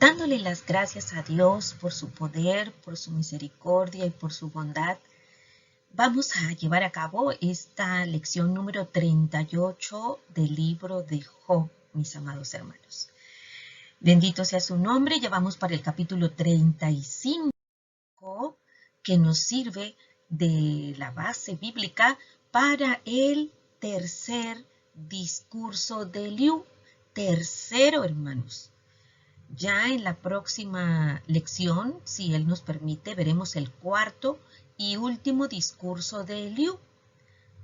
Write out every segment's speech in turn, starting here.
dándole las gracias a Dios por su poder, por su misericordia y por su bondad, vamos a llevar a cabo esta lección número 38 del libro de Job, mis amados hermanos. Bendito sea su nombre, ya vamos para el capítulo 35, que nos sirve de la base bíblica para el tercer discurso de Eliú. Tercero, hermanos. Ya en la próxima lección, si Él nos permite, veremos el cuarto y último discurso de Eliú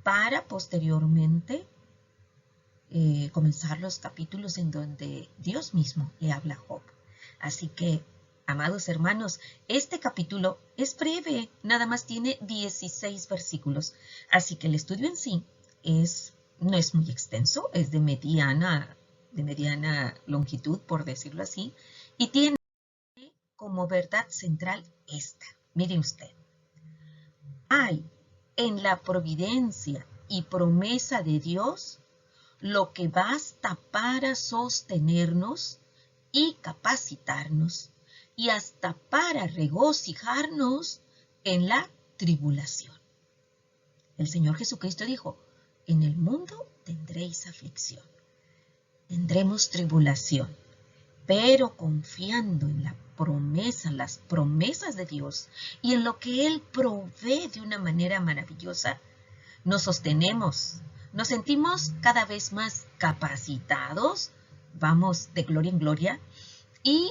para posteriormente comenzar los capítulos en donde Dios mismo le habla a Job. Así que, amados hermanos, este capítulo es breve, nada más tiene 16 versículos, así que el estudio en sí no es muy extenso, es de mediana longitud, por decirlo así, y tiene como verdad central esta. Mire usted, hay en la providencia y promesa de Dios lo que basta para sostenernos y capacitarnos y hasta para regocijarnos en la tribulación. El Señor Jesucristo dijo, en el mundo tendréis aflicción, tendremos tribulación, pero confiando en la promesa, las promesas de Dios y en lo que Él provee de una manera maravillosa, nos sostenemos, nos sentimos cada vez más capacitados, vamos de gloria en gloria, y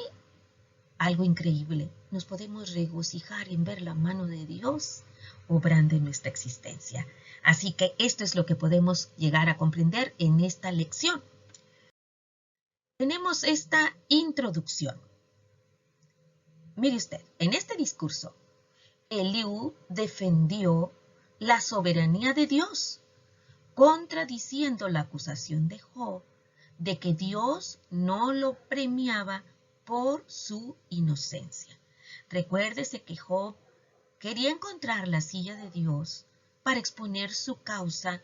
algo increíble, nos podemos regocijar en ver la mano de Dios obrando en nuestra existencia. Así que esto es lo que podemos llegar a comprender en esta lección. Tenemos esta introducción. Mire usted, en este discurso, Eliú defendió la soberanía de Dios, contradiciendo la acusación de Job de que Dios no lo premiaba por su inocencia. Recuérdese que Job quería encontrar la silla de Dios para exponer su causa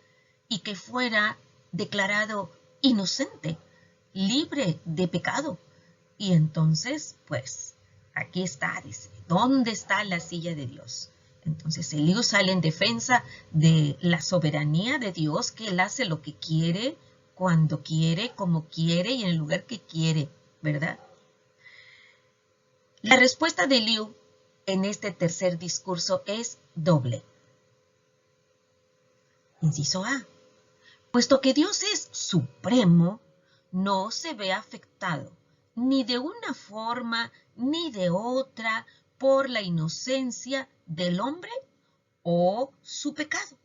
y que fuera declarado inocente, libre de pecado. Y entonces, pues, aquí está, dice, ¿dónde está la silla de Dios? Entonces Eliú sale en defensa de la soberanía de Dios, que Él hace lo que quiere, cuando quiere, como quiere y en el lugar que quiere, ¿verdad? La respuesta de Eliú en este tercer discurso es doble. Inciso A. Puesto que Dios es supremo, no se ve afectado ni de una forma ni de otra por la inocencia del hombre o su pecado.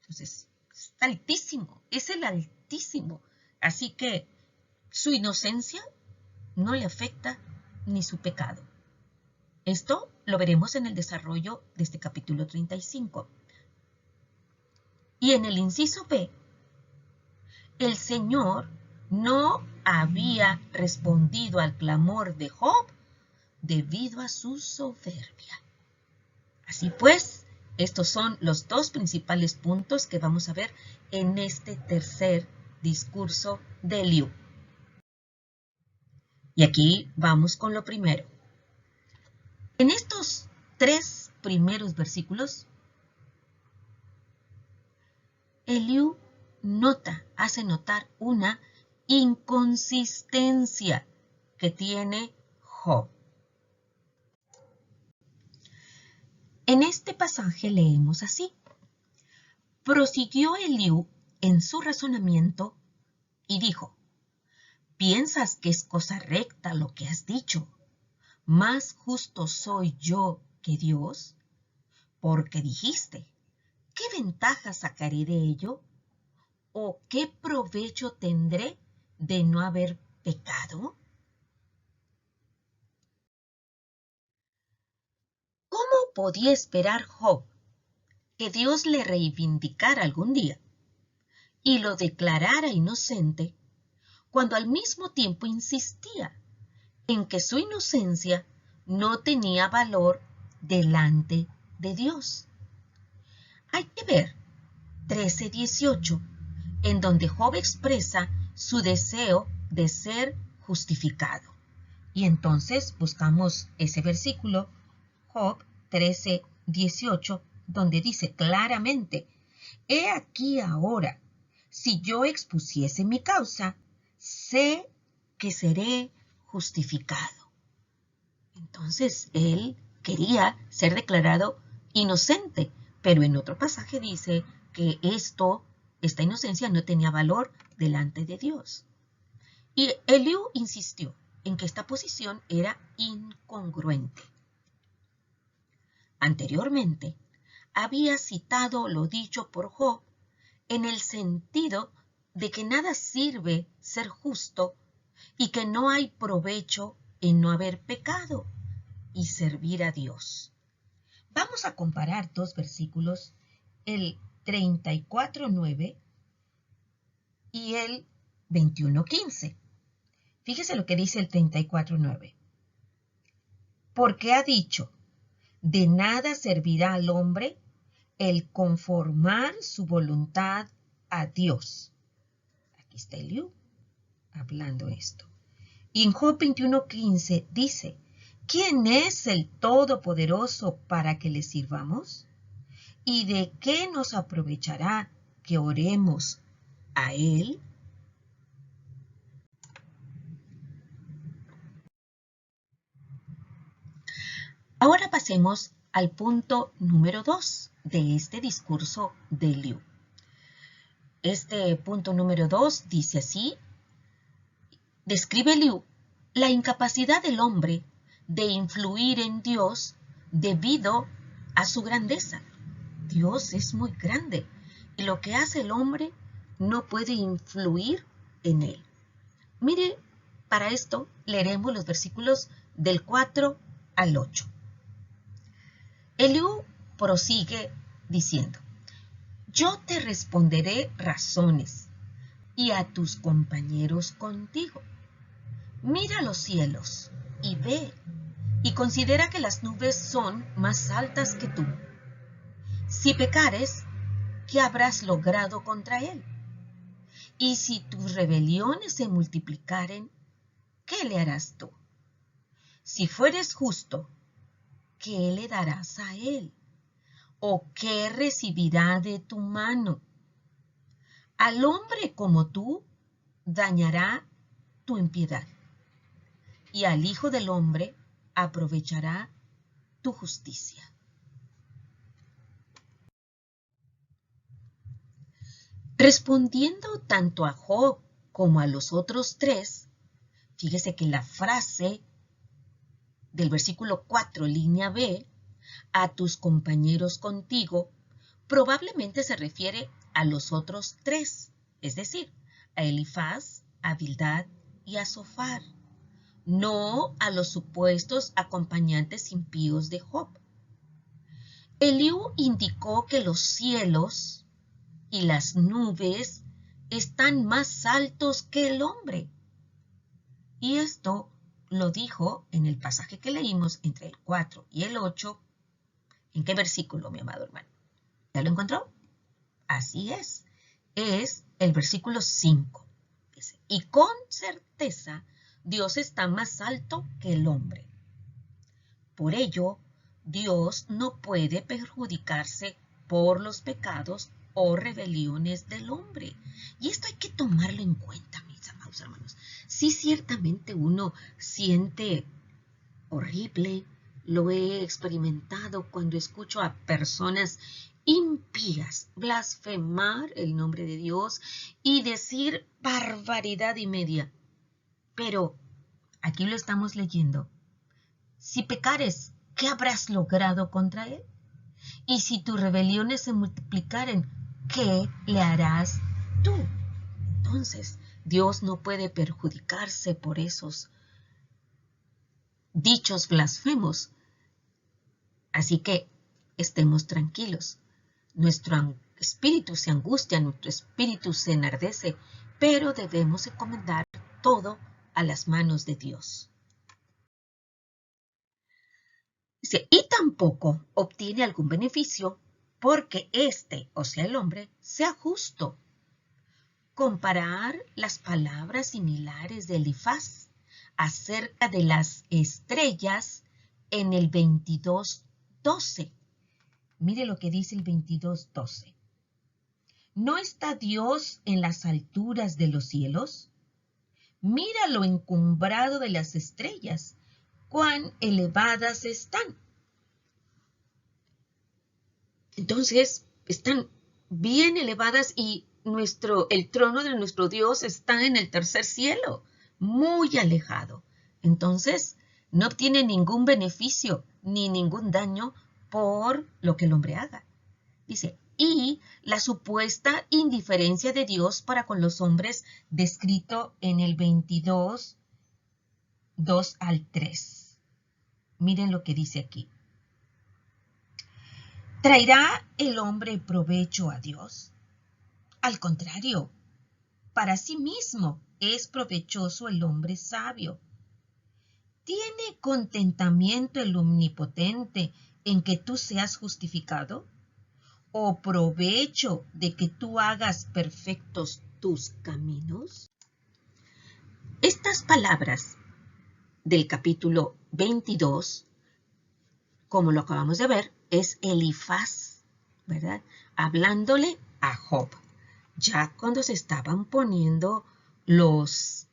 Entonces, es altísimo, es el Altísimo. Así que su inocencia no le afecta ni su pecado. Esto lo veremos en el desarrollo de este capítulo 35. Y en el inciso B, el Señor no había respondido al clamor de Job debido a su soberbia. Así pues, estos son los dos principales puntos que vamos a ver en este tercer discurso de Eliú. Y aquí vamos con lo primero. En estos 3 primeros versículos, Eliú hace notar una inconsistencia que tiene Job. En este pasaje leemos así. Prosiguió Eliú en su razonamiento y dijo, ¿piensas que es cosa recta lo que has dicho? ¿Más justo soy yo que Dios? Porque dijiste, ¿qué ventaja sacaré de ello? ¿O qué provecho tendré de no haber pecado? ¿Cómo podía esperar Job que Dios le reivindicara algún día y lo declarara inocente cuando al mismo tiempo insistía en que su inocencia no tenía valor delante de Dios? Hay que ver 13:18, en donde Job expresa su deseo de ser justificado. Y entonces buscamos ese versículo, Job 13:18, donde dice claramente, he aquí ahora, si yo expusiese mi causa, sé que seré justificado. Entonces él quería ser declarado inocente, pero en otro pasaje dice que esta inocencia no tenía valor delante de Dios. Y Eliú insistió en que esta posición era incongruente. Anteriormente, había citado lo dicho por Job en el sentido de que nada sirve ser justo y que no hay provecho en no haber pecado y servir a Dios. Vamos a comparar dos versículos, el 34:9 y el 21:15. Fíjese lo que dice el 34:9. Porque ha dicho, de nada servirá al hombre el conformar su voluntad a Dios. Aquí está Eliú hablando esto. Y en Job 21:15 dice, ¿quién es el Todopoderoso para que le sirvamos? ¿Y de qué nos aprovechará que oremos a Él? Ahora pasemos al punto número 2 de este discurso de Eliú. Este punto número 2 dice así, describe Eliú la incapacidad del hombre de influir en Dios debido a su grandeza. Dios es muy grande y lo que hace el hombre no puede influir en él. Mire, para esto leeremos los versículos del 4 al 8. Eliú prosigue diciendo, yo te responderé razones y a tus compañeros contigo. Mira los cielos y ve, y considera que las nubes son más altas que tú. Si pecares, ¿qué habrás logrado contra él? Y si tus rebeliones se multiplicaren, ¿qué le harás tú? Si fueres justo, ¿qué le darás a él? ¿O qué recibirá de tu mano? Al hombre como tú dañará tu impiedad, y al Hijo del Hombre aprovechará tu justicia. Respondiendo tanto a Job como a los otros tres, fíjese que la frase del versículo 4, línea B, a tus compañeros contigo, probablemente se refiere a los otros tres, es decir, a Elifaz, a Bildad y a Zofar, no a los supuestos acompañantes impíos de Job. Eliú indicó que los cielos y las nubes están más altos que el hombre. Y esto lo dijo en el pasaje que leímos entre el 4 y el 8. ¿En qué versículo, mi amado hermano? ¿Ya lo encontró? Así es el versículo 5. Dice, y con certeza Dios está más alto que el hombre. Por ello, Dios no puede perjudicarse por los pecados o rebeliones del hombre. Y esto hay que tomarlo en cuenta, mis amados hermanos. Sí, ciertamente uno siente horrible, lo he experimentado cuando escucho a personas impías blasfemar el nombre de Dios y decir barbaridad y media. Pero aquí lo estamos leyendo. Si pecares, ¿qué habrás logrado contra él? Y si tus rebeliones se multiplicaren, ¿qué le harás tú? Entonces, Dios no puede perjudicarse por esos dichos blasfemos. Así que estemos tranquilos. Nuestro espíritu se angustia, nuestro espíritu se enardece, pero debemos encomendar todo a las manos de Dios. Dice, y tampoco obtiene algún beneficio porque o sea, el hombre, sea justo. Comparar las palabras similares de Elifaz acerca de las estrellas en el 22:12. Mire lo que dice el 22:12. ¿No está Dios en las alturas de los cielos? Mira lo encumbrado de las estrellas, cuán elevadas están. Entonces, están bien elevadas y el trono de nuestro Dios está en el tercer cielo, muy alejado. Entonces, no obtiene ningún beneficio ni ningún daño por lo que el hombre haga. Dice, y la supuesta indiferencia de Dios para con los hombres, descrito en el 22:2-3. Miren lo que dice aquí. ¿Traerá el hombre provecho a Dios? Al contrario, para sí mismo es provechoso el hombre sabio. ¿Tiene contentamiento el omnipotente en que tú seas justificado? ¿O provecho de que tú hagas perfectos tus caminos? Estas palabras del capítulo 22, como lo acabamos de ver, es Elifaz, ¿verdad? Hablándole a Job, ya cuando se estaban poniendo las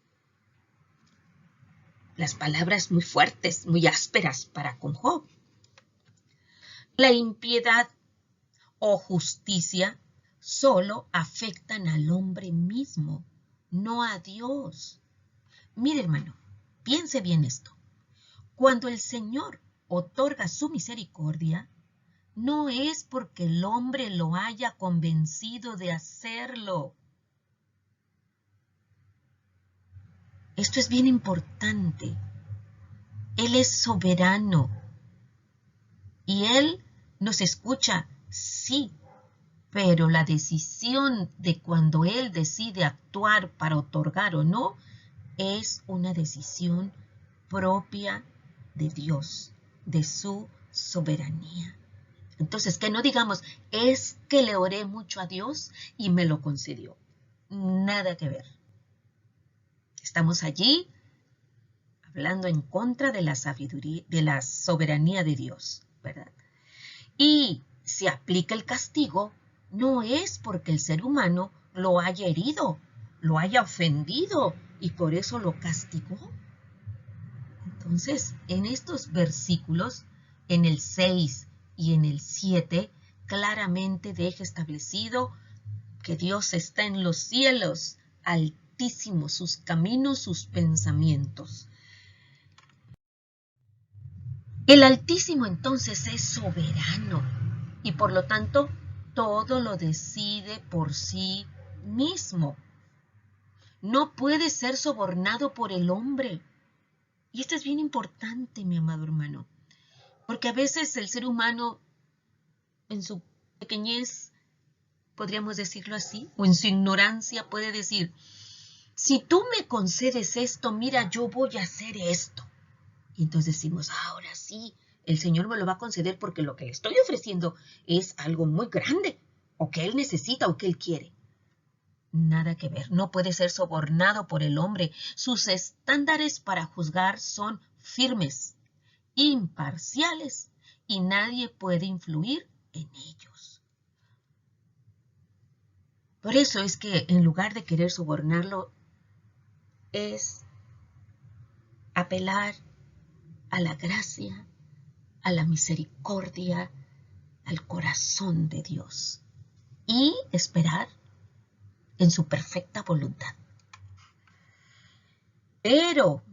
palabras muy fuertes, muy ásperas para con Job. La impiedad o justicia solo afectan al hombre mismo, no a Dios. Mire, hermano, piense bien esto. Cuando el Señor otorga su misericordia, no es porque el hombre lo haya convencido de hacerlo. Esto es bien importante. Él es soberano y Él nos escucha, sí, pero la decisión de cuando Él decide actuar para otorgar o no es una decisión propia de Dios, de su soberanía. Entonces, que no digamos, es que le oré mucho a Dios y me lo concedió. Nada que ver. Estamos allí hablando en contra de la sabiduría, de la soberanía de Dios, ¿verdad? Y se aplica el castigo, no es porque el ser humano lo haya herido, lo haya ofendido y por eso lo castigó. Entonces, en estos versículos, en el 6 y en el 7, claramente deja establecido que Dios está en los cielos, altísimos, sus caminos, sus pensamientos. El Altísimo entonces es soberano y por lo tanto todo lo decide por sí mismo. No puede ser sobornado por el hombre. Y esto es bien importante, mi amado hermano, porque a veces el ser humano en su pequeñez, podríamos decirlo así, o en su ignorancia puede decir, si tú me concedes esto, mira, yo voy a hacer esto. Y entonces decimos, ahora sí, el Señor me lo va a conceder porque lo que le estoy ofreciendo es algo muy grande, o que Él necesita o que Él quiere. Nada que ver, no puede ser sobornado por el hombre. Sus estándares para juzgar son firmes, imparciales, y nadie puede influir en ellos. Por eso es que en lugar de querer sobornarlo, es apelar a la gracia, a la misericordia, al corazón de Dios y esperar en su perfecta voluntad. Pero,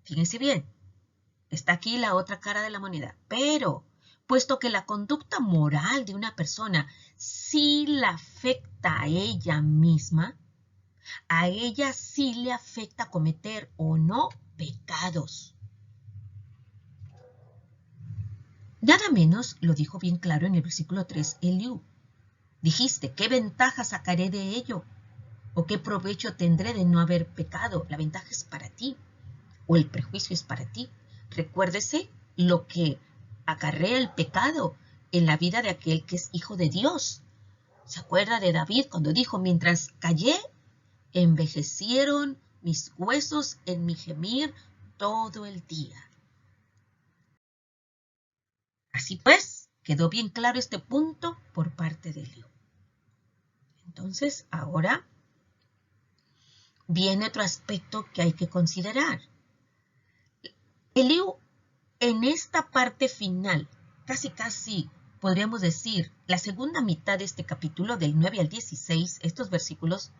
fíjense bien, está aquí la otra cara de la moneda, pero, puesto que la conducta moral de una persona sí la afecta a ella misma, a ella sí le afecta cometer o no pecados. Nada menos lo dijo bien claro en el versículo 3 Eliú. Dijiste, ¿qué ventaja sacaré de ello? ¿O qué provecho tendré de no haber pecado? La ventaja es para ti, o el prejuicio es para ti. Recuérdese lo que acarrea el pecado en la vida de aquel que es hijo de Dios. ¿Se acuerda de David cuando dijo, mientras callé, envejecieron mis huesos en mi gemir todo el día. Así pues, quedó bien claro este punto por parte de Eliú. Entonces, ahora viene otro aspecto que hay que considerar. Eliú, en esta parte final, casi podríamos decir, la segunda mitad de este capítulo, del 9 al 16, estos versículos,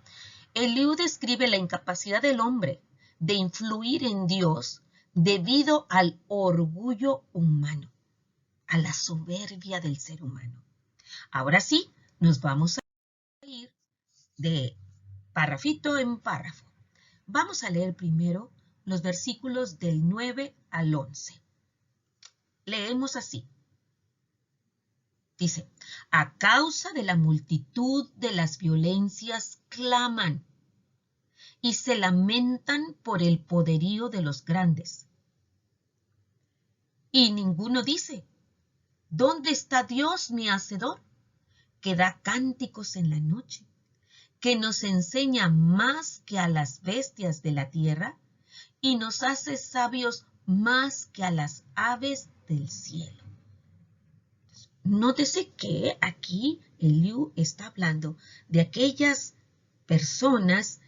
Eliú describe la incapacidad del hombre de influir en Dios debido al orgullo humano, a la soberbia del ser humano. Ahora sí, nos vamos a ir de párrafito en párrafo. Vamos a leer primero los versículos del 9 al 11. Leemos así. Dice, a causa de la multitud de las violencias claman y se lamentan por el poderío de los grandes. Y ninguno dice, ¿dónde está Dios mi hacedor? Que da cánticos en la noche, que nos enseña más que a las bestias de la tierra y nos hace sabios más que a las aves del cielo. Nótese que aquí Eliú está hablando de aquellas personas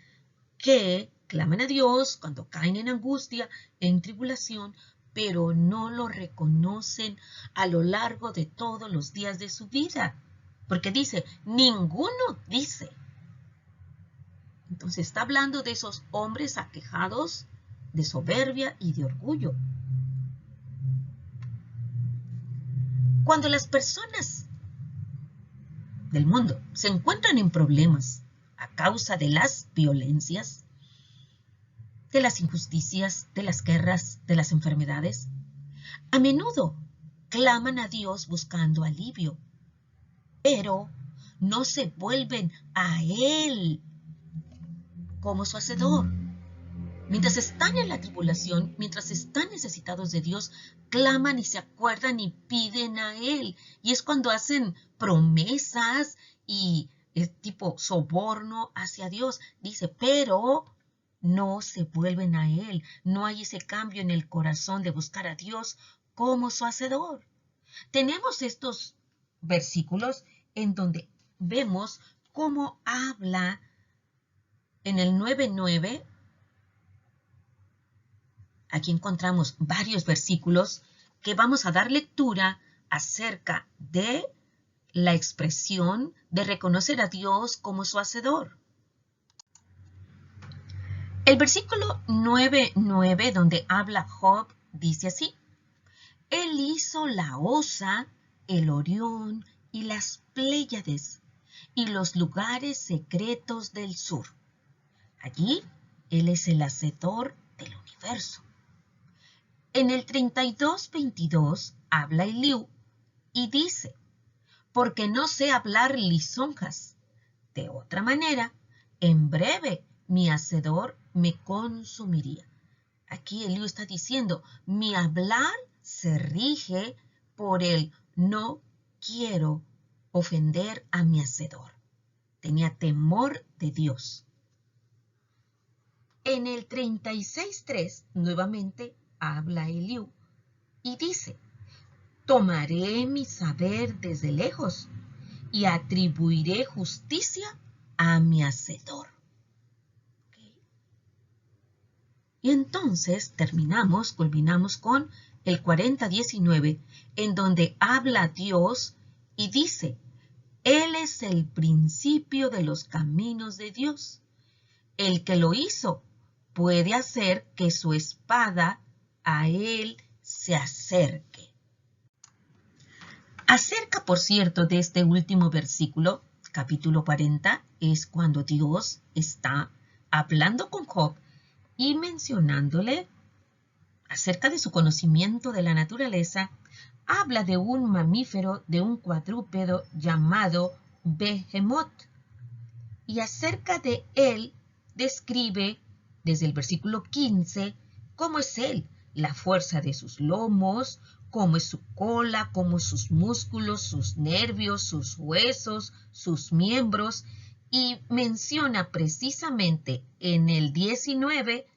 que claman a Dios cuando caen en angustia, en tribulación, pero no lo reconocen a lo largo de todos los días de su vida. Porque dice, ninguno dice. Entonces está hablando de esos hombres aquejados de soberbia y de orgullo. Cuando las personas del mundo se encuentran en problemas a causa de las violencias, de las injusticias, de las guerras, de las enfermedades, a menudo claman a Dios buscando alivio, pero no se vuelven a Él como su hacedor. Mientras están en la tribulación, mientras están necesitados de Dios, claman y se acuerdan y piden a Él. Y es cuando hacen promesas y tipo soborno hacia Dios. Dice, pero no se vuelven a Él. No hay ese cambio en el corazón de buscar a Dios como su hacedor. Tenemos estos versículos en donde vemos cómo habla en el 9:9. Aquí encontramos varios versículos que vamos a dar lectura acerca de la expresión de reconocer a Dios como su hacedor. El versículo 9:9, donde habla Job, dice así: Él hizo la Osa, el Orión y las Pléyades y los lugares secretos del sur. Allí Él es el hacedor del universo. En el 32:22 habla Eliú y dice, porque no sé hablar lisonjas. De otra manera, en breve mi hacedor me consumiría. Aquí Eliú está diciendo, mi hablar se rige por el no quiero ofender a mi hacedor. Tenía temor de Dios. En el 36:3 nuevamente habla Eliú y dice, tomaré mi saber desde lejos y atribuiré justicia a mi hacedor. ¿Okay? Y entonces culminamos con el 40:19, en donde habla Dios y dice, Él es el principio de los caminos de Dios. El que lo hizo puede hacer que su espada a Él se acerque. Acerca, por cierto, de este último versículo, capítulo 40, es cuando Dios está hablando con Job y mencionándole acerca de su conocimiento de la naturaleza. Habla de un mamífero, de un cuadrúpedo llamado Behemoth. Y acerca de él describe desde el versículo 15 cómo es él, la fuerza de sus lomos, cómo es su cola, cómo sus músculos, sus nervios, sus huesos, sus miembros, y menciona precisamente en el 19,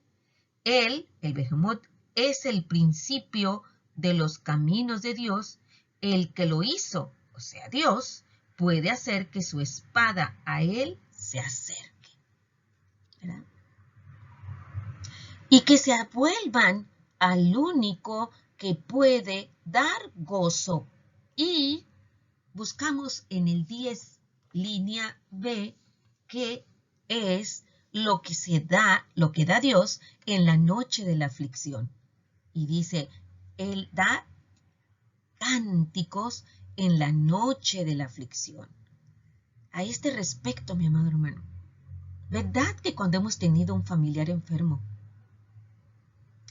el Behemoth es el principio de los caminos de Dios, el que lo hizo, o sea, Dios, puede hacer que su espada a él se acerque, ¿verdad? Y que se vuelvan al único que puede dar gozo. Y buscamos en el 10, línea B, que es lo que da Dios en la noche de la aflicción. Y dice, Él da cánticos en la noche de la aflicción. A este respecto, mi amado hermano, ¿verdad que cuando hemos tenido un familiar enfermo,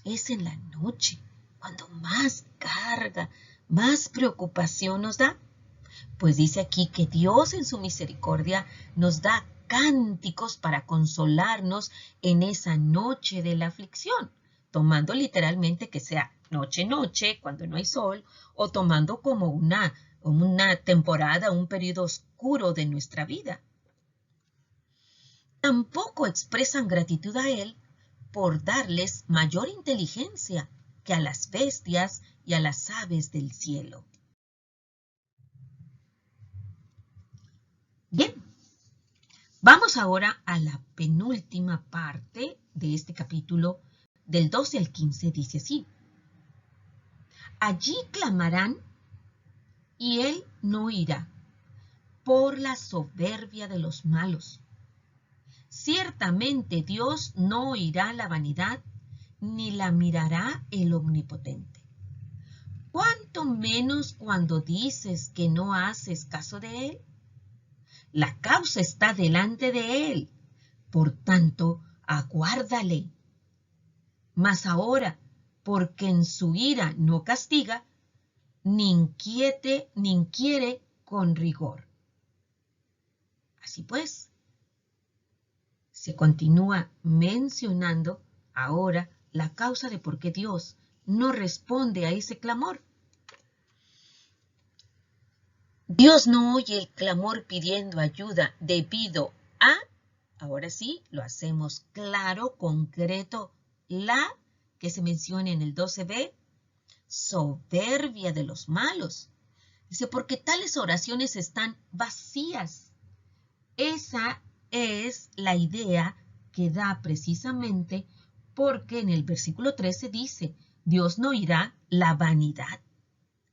es en la noche cuando más carga, más preocupación nos da? Pues dice aquí que Dios en su misericordia nos da cánticos para consolarnos en esa noche de la aflicción, tomando literalmente que sea noche, cuando no hay sol, o tomando como una temporada, un periodo oscuro de nuestra vida. Tampoco expresan gratitud a Él por darles mayor inteligencia que a las bestias y a las aves del cielo. Bien, vamos ahora a la penúltima parte de este capítulo, del 12 al 15, dice así. Allí clamarán y Él no irá por la soberbia de los malos. Ciertamente Dios no oirá la vanidad, ni la mirará el omnipotente. ¿Cuánto menos cuando dices que no haces caso de Él? La causa está delante de Él, por tanto, aguárdale. Mas ahora, porque en su ira no castiga, ni inquiere con rigor. Así pues, se continúa mencionando ahora la causa de por qué Dios no responde a ese clamor. Dios no oye el clamor pidiendo ayuda debido a, ahora sí, lo hacemos claro, concreto, la que se menciona en el 12b, soberbia de los malos. Dice, porque tales oraciones están vacías. Esa es la idea que da precisamente porque en el versículo 13 dice, Dios no oirá la vanidad.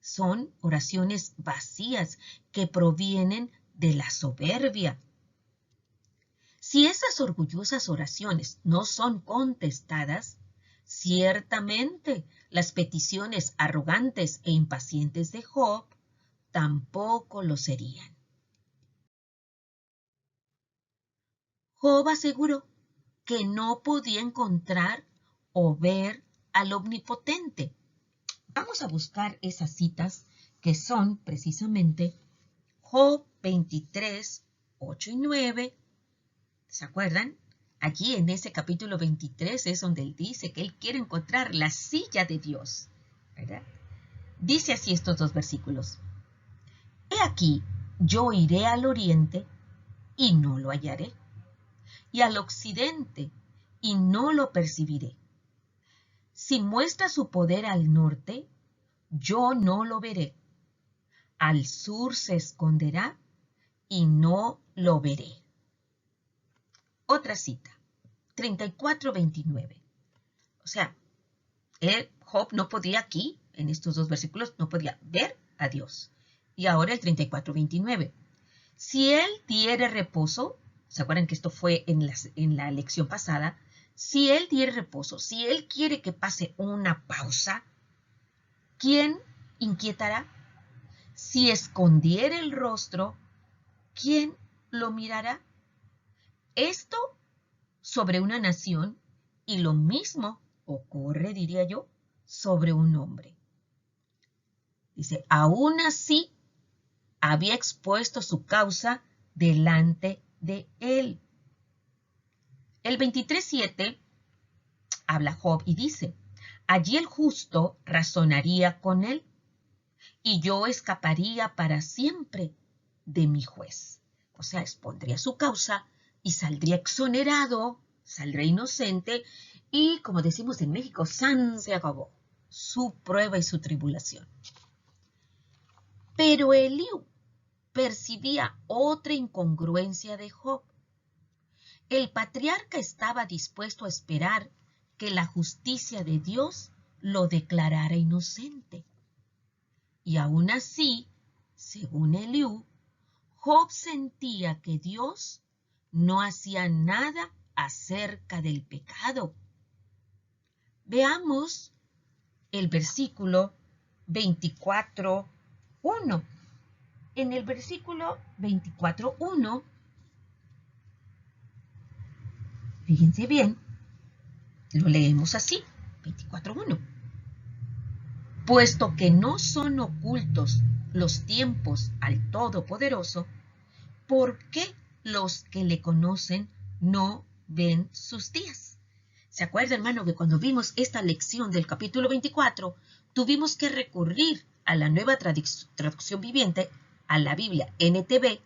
Son oraciones vacías que provienen de la soberbia. Si esas orgullosas oraciones no son contestadas, ciertamente las peticiones arrogantes e impacientes de Job tampoco lo serían. Job aseguró que no podía encontrar o ver al Omnipotente. Vamos a buscar esas citas que son precisamente Job 23, 8 y 9. ¿Se acuerdan? Allí en ese capítulo 23 es donde él dice que él quiere encontrar la silla de Dios, ¿verdad? Dice así estos dos versículos. He aquí, yo iré al oriente y no lo hallaré, y al occidente y no lo percibiré. Si muestra su poder al norte, yo no lo veré. Al sur se esconderá y no lo veré. Otra cita, 34:29. O sea, Job no podía aquí, en estos dos versículos, no podía ver a Dios. Y ahora el 34:29. Si Él diere reposo, ¿se acuerdan que esto fue en la lección pasada? Si Él diere reposo, si Él quiere que pase una pausa, ¿quién inquietará? Si escondiere el rostro, ¿quién lo mirará? Esto sobre una nación y lo mismo ocurre, diría yo, sobre un hombre. Dice, aún así había expuesto su causa delante de él. El 23:7 habla Job y dice, allí el justo razonaría con él y yo escaparía para siempre de mi juez. O sea, expondría su causa y saldría exonerado, saldría inocente Y como decimos en México, ¡san! Se acabó su prueba y su tribulación. Pero Eliú percibía otra incongruencia de Job. El patriarca estaba dispuesto a esperar que la justicia de Dios lo declarara inocente. Y aún así, según Eliú, Job sentía que Dios no hacía nada acerca del pecado. Veamos el versículo 24:1. En el versículo 24:1, fíjense bien, lo leemos así, 24:1. Puesto que no son ocultos los tiempos al Todopoderoso, ¿por qué los que le conocen no ven sus días? ¿Se acuerda, hermano, que cuando vimos esta lección del capítulo 24, tuvimos que recurrir a la nueva traducción viviente, a la Biblia NTV,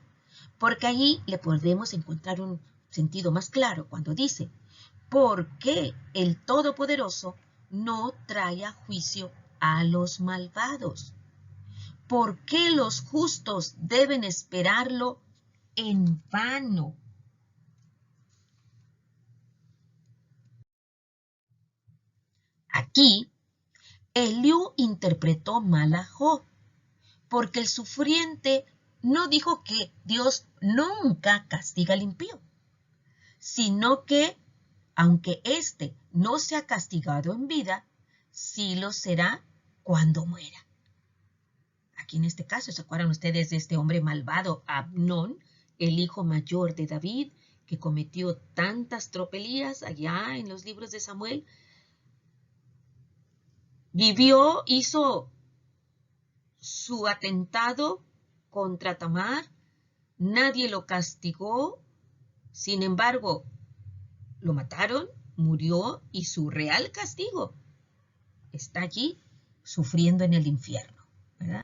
porque allí le podemos encontrar un sentido más claro cuando dice, ¿por qué el Todopoderoso no trae a juicio a los malvados? ¿Por qué los justos deben esperarlo en vano? Aquí, Eliú interpretó mal a Job, porque el sufriente no dijo que Dios nunca castiga al impío, sino que, aunque éste no sea castigado en vida, sí lo será cuando muera. Aquí en este caso, ¿se acuerdan ustedes de este hombre malvado, Amnón, el hijo mayor de David, que cometió tantas tropelías allá en los libros de Samuel? Hizo su atentado contra Tamar, nadie lo castigó, sin embargo, lo mataron, murió y su real castigo está allí sufriendo en el infierno, ¿verdad?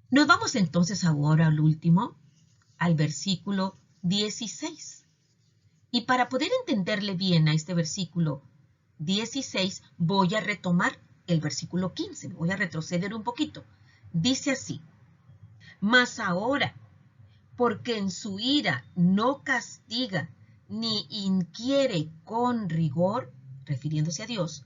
Nos vamos entonces ahora al último, al versículo 16. Y para poder entenderle bien a este versículo 16, voy a retomar el versículo 15, voy a retroceder un poquito. Dice así, mas ahora, porque en su ira no castiga ni inquiere con rigor, refiriéndose a Dios,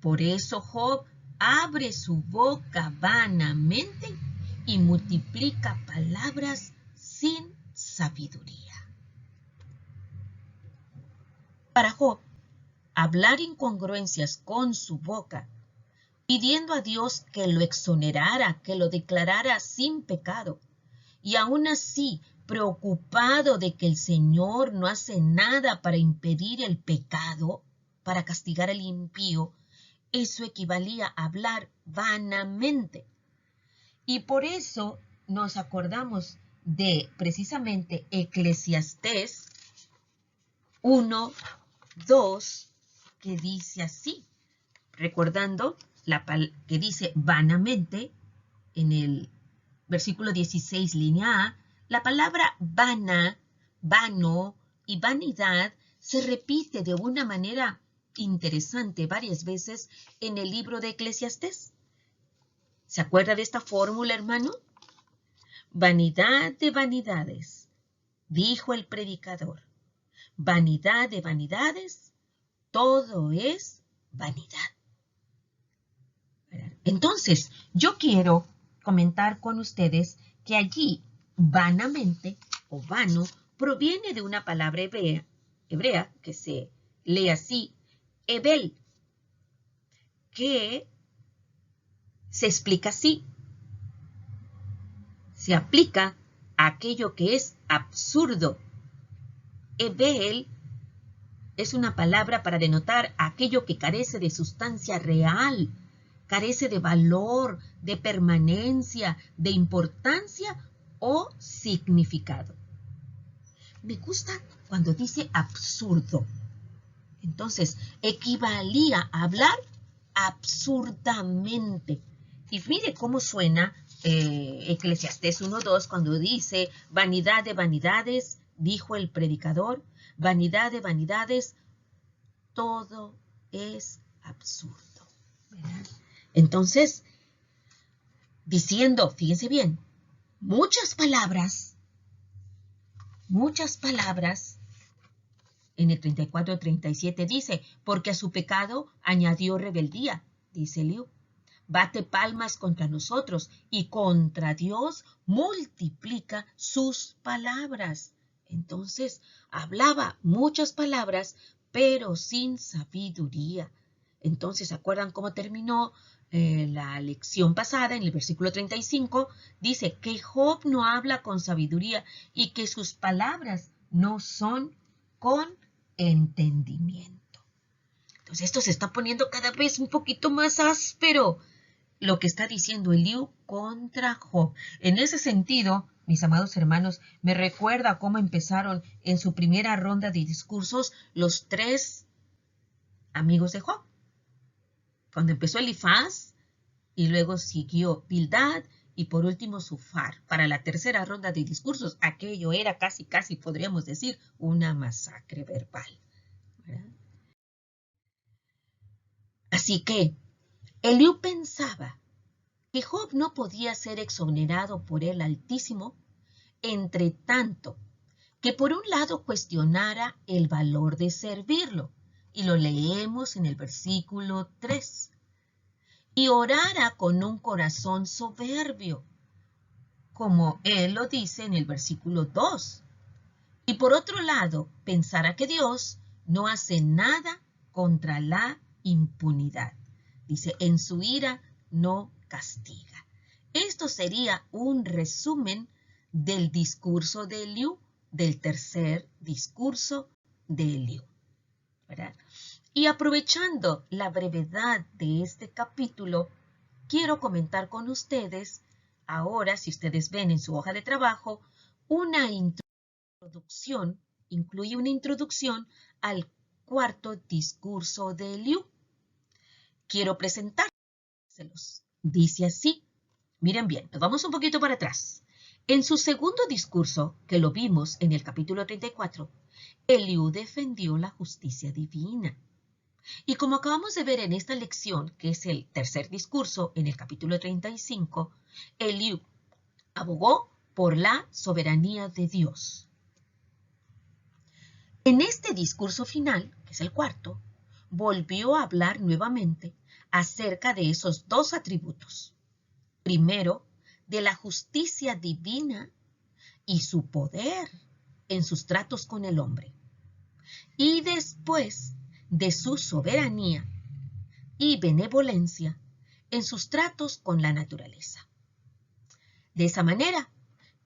por eso Job abre su boca vanamente y multiplica palabras sin sabiduría. Para Job, hablar incongruencias con su boca, pidiendo a Dios que lo exonerara, que lo declarara sin pecado, y aún así preocupado de que el Señor no hace nada para impedir el pecado, para castigar al impío, eso equivalía a hablar vanamente. Y por eso nos acordamos de precisamente Eclesiastés 1:2, que dice así, recordando que dice vanamente en el versículo 16, línea A, la palabra vana, vano y vanidad se repite de una manera interesante varias veces en el libro de Eclesiastés. ¿Se acuerda de esta fórmula, hermano? Vanidad de vanidades, dijo el predicador. Vanidad de vanidades, todo es vanidad. Entonces, yo quiero comentar con ustedes que allí vanamente o vano proviene de una palabra hebrea que se lee así, ebel, que se explica así. Se aplica a aquello que es absurdo. Ebel es una palabra para denotar aquello que carece de sustancia real, carece de valor, de permanencia, de importancia o significado. Me gusta cuando dice absurdo. Entonces, equivalía a hablar absurdamente. Y mire cómo suena Eclesiastés 1:2 cuando dice, vanidad de vanidades, dijo el predicador, vanidad de vanidades, todo es absurdo. ¿Verdad? Entonces, diciendo, fíjense bien, muchas palabras, en el 34-37 dice, porque a su pecado añadió rebeldía, dice Eliú. Bate palmas contra nosotros y contra Dios multiplica sus palabras. Entonces, hablaba muchas palabras, pero sin sabiduría. Entonces, ¿se acuerdan cómo terminó la lección pasada? En el versículo 35 dice que Job no habla con sabiduría y que sus palabras no son con entendimiento. Entonces, esto se está poniendo cada vez un poquito más áspero, lo que está diciendo Eliú contra Job. En ese sentido, mis amados hermanos, me recuerda cómo empezaron en su primera ronda de discursos los 3 amigos de Job. Cuando empezó Elifaz, y luego siguió Bildad, y por último Zufar. Para la tercera ronda de discursos, aquello era casi, podríamos decir, una masacre verbal. ¿Verdad? Así que Eliú pensaba que Job no podía ser exonerado por el Altísimo, entre tanto que por un lado cuestionara el valor de servirlo, y lo leemos en el versículo 3, y orara con un corazón soberbio, como él lo dice en el versículo 2, y por otro lado pensara que Dios no hace nada contra la impunidad. Dice, en su ira no castiga. Esto sería un resumen del discurso de Eliú, del tercer discurso de Eliú. ¿Verdad? Y aprovechando la brevedad de este capítulo, quiero comentar con ustedes, ahora, si ustedes ven en su hoja de trabajo, una introducción, incluye una introducción al cuarto discurso de Eliú. Quiero presentárselos. Dice así, miren bien, nos vamos un poquito para atrás. En su segundo discurso, que lo vimos en el capítulo 34, Eliú defendió la justicia divina. Y como acabamos de ver en esta lección, que es el tercer discurso en el capítulo 35, Eliú abogó por la soberanía de Dios. En este discurso final, que es el cuarto, volvió a hablar nuevamente acerca de esos 2 atributos. Primero, de la justicia divina y su poder en sus tratos con el hombre. Y después, de su soberanía y benevolencia en sus tratos con la naturaleza. De esa manera,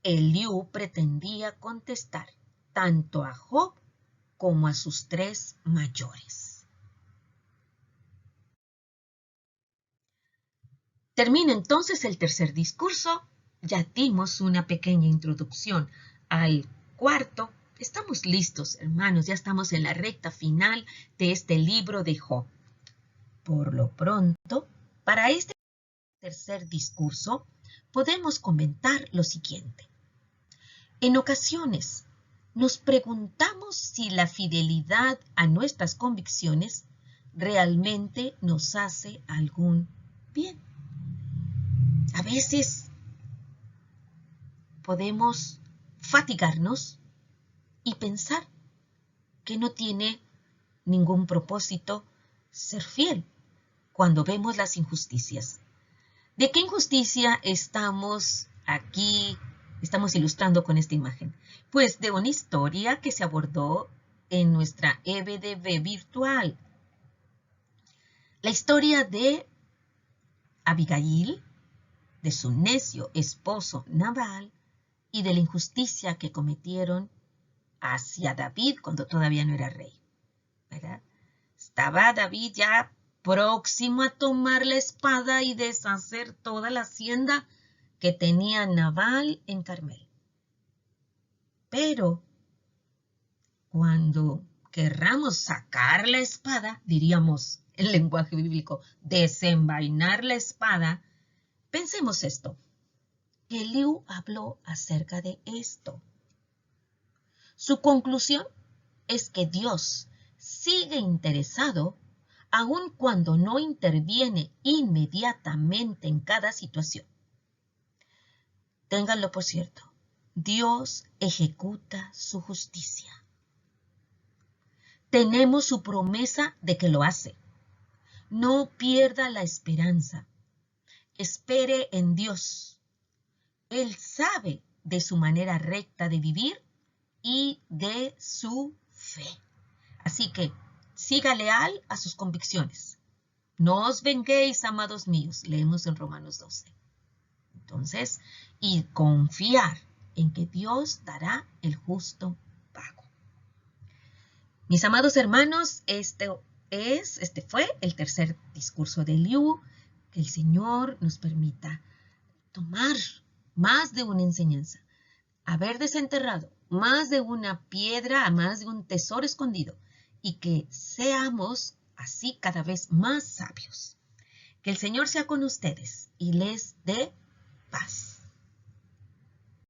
Eliú pretendía contestar tanto a Job como a sus 3 mayores. Termina entonces el tercer discurso. Ya dimos una pequeña introducción al cuarto. Estamos listos, hermanos, ya estamos en la recta final de este libro de Job. Por lo pronto, para este tercer discurso, podemos comentar lo siguiente. En ocasiones, nos preguntamos si la fidelidad a nuestras convicciones realmente nos hace algún bien. A veces podemos fatigarnos y pensar que no tiene ningún propósito ser fiel cuando vemos las injusticias. ¿De qué injusticia estamos ilustrando con esta imagen? Pues de una historia que se abordó en nuestra EBDB virtual. La historia de Abigail, de su necio esposo Nabal y de la injusticia que cometieron hacia David cuando todavía no era rey. ¿Verdad? Estaba David ya próximo a tomar la espada y deshacer toda la hacienda que tenía Nabal en Carmel. Pero cuando querramos sacar la espada, diríamos en lenguaje bíblico, desenvainar la espada, pensemos esto. Eliú habló acerca de esto. Su conclusión es que Dios sigue interesado aun cuando no interviene inmediatamente en cada situación. Ténganlo por cierto, Dios ejecuta su justicia. Tenemos su promesa de que lo hace. No pierda la esperanza. Espere en Dios. Él sabe de su manera recta de vivir y de su fe. Así que siga leal a sus convicciones. No os venguéis, amados míos, leemos en Romanos 12. Entonces, y confiar en que Dios dará el justo pago. Mis amados hermanos, este fue el tercer discurso de Eliú. Que el Señor nos permita tomar más de una enseñanza, haber desenterrado más de una piedra, más de un tesoro escondido, y que seamos así cada vez más sabios. Que el Señor sea con ustedes y les dé